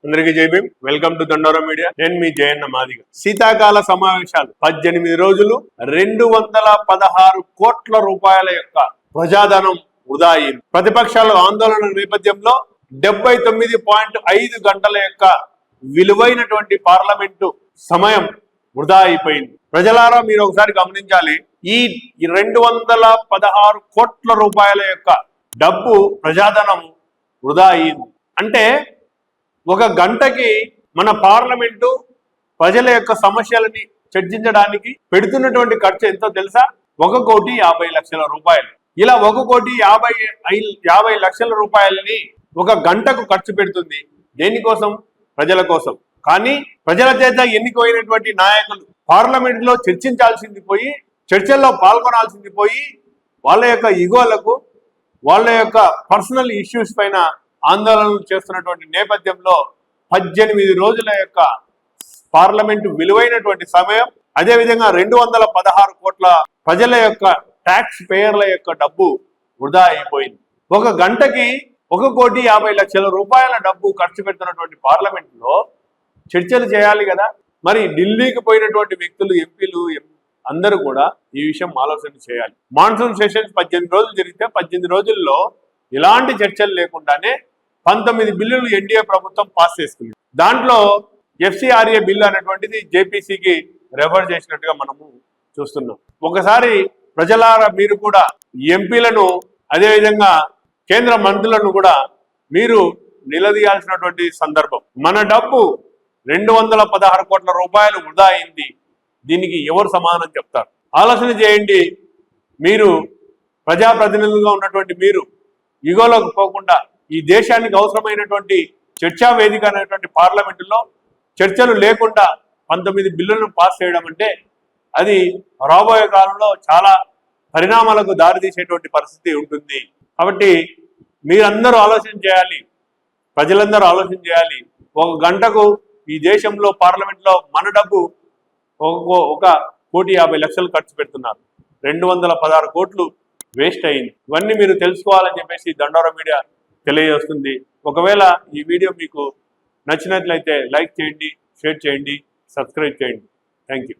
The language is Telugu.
అందరికీ జై భీమ్. వెల్కమ్ టు దండోరా మీడియా. నేను మీ జయన్న మాదిగ. శీతాకాల సమావేశాలు 18 రోజులు 216 కోట్ల రూపాయల యొక్క ప్రజాధనం వృధా అయింది. ప్రతిపక్షాల ఆందోళన నేపథ్యంలో 79.5 గంటల యొక్క విలువైనటువంటి పార్లమెంటు సమయం వృధా అయిపోయింది. ప్రజలారా మీరు ఒకసారి గమనించాలి, ఈ 216 కోట్ల రూపాయల యొక్క డబ్బు ప్రజాధనం వృధా అయింది. అంటే ఒక గంటకి మన పార్లమెంటు ప్రజల యొక్క సమస్యలని చర్చించడానికి పెడుతున్నటువంటి ఖర్చు ఎంతో తెలుసా? 1,50,00,000 రూపాయలు. ఇలా 1,50,00,000 రూపాయలని ఒక గంటకు ఖర్చు పెడుతుంది. దేనికోసం? ప్రజల కోసం. కానీ ప్రజల చేత ఎన్నికైనటువంటి నాయకులు పార్లమెంట్ లో చర్చించాల్సింది పోయి, చర్చల్లో పాల్గొనాల్సింది పోయి, వాళ్ళ యొక్క ఇగోలకు, వాళ్ళ యొక్క పర్సనల్ ఇష్యూస్ పైన ఆందోళనలు చేస్తున్నటువంటి నేపథ్యంలో 18 రోజుల యొక్క పార్లమెంటు విలువైనటువంటి సమయం, అదేవిధంగా 216 కోట్ల ప్రజల యొక్క ట్యాక్స్ పేయర్ల యొక్క డబ్బు వృధా అయిపోయింది. ఒక గంటకి 1,50,00,000 రూపాయల డబ్బు ఖర్చు పెడుతున్నటువంటి పార్లమెంట్లో చర్చలు చేయాలి కదా. మరి ఢిల్లీకి పోయినటువంటి వ్యక్తులు, ఎంపీలు అందరూ కూడా ఈ విషయం ఆలోచన చేయాలి. మాన్సూన్ సెషన్స్ 18 రోజులు జరిగితే 18 రోజుల్లో ఇలాంటి చర్చలు లేకుండానే 19 బిల్లులు ఎన్డీఏ ప్రభుత్వం పాస్ చేసుకుంది. దాంట్లో FCRA బిల్లు అనేటువంటిది జేపీసీకి రెఫర్ చేసినట్టుగా మనము చూస్తున్నాం. ఒకసారి ప్రజలారా మీరు కూడా ఎంపీలను, అదేవిధంగా కేంద్ర మంత్రులను కూడా మీరు నిలదీయాల్సినటువంటి సందర్భం. మన డబ్బు 216 కోట్ల రూపాయలు వృధా అయింది. దీనికి ఎవరు సమాధానం చెప్తారు? ఆలోచన చేయండి. మీరు ప్రజాప్రతినిధులుగా ఉన్నటువంటి మీరు ఇగోలోకి పోకుండా ఈ దేశానికి అవసరమైనటువంటి చర్చా వేదిక అనేటువంటి పార్లమెంటులో చర్చలు లేకుండా 19 బిల్లులను పాస్ చేయడం అంటే అది రాబోయే కాలంలో చాలా పరిణామాలకు దారితీసేటువంటి పరిస్థితి ఉంటుంది. కాబట్టి మీరందరూ ఆలోచన చేయాలి, ప్రజలందరూ ఆలోచన చేయాలి. ఒక గంటకు ఈ దేశంలో పార్లమెంట్లో మన డబ్బు 1,50,00,000 ఖర్చు పెడుతున్నారు. 216 కోట్లు వేస్ట్ అయింది. ఇవన్నీ మీరు తెలుసుకోవాలని చెప్పేసి దండోరా మీడియా తెలియజేస్తుంది. ఒకవేళ ఈ వీడియో మీకు నచ్చినట్లయితే లైక్ చేయండి, షేర్ చేయండి, సబ్స్క్రైబ్ చేయండి. Thank you.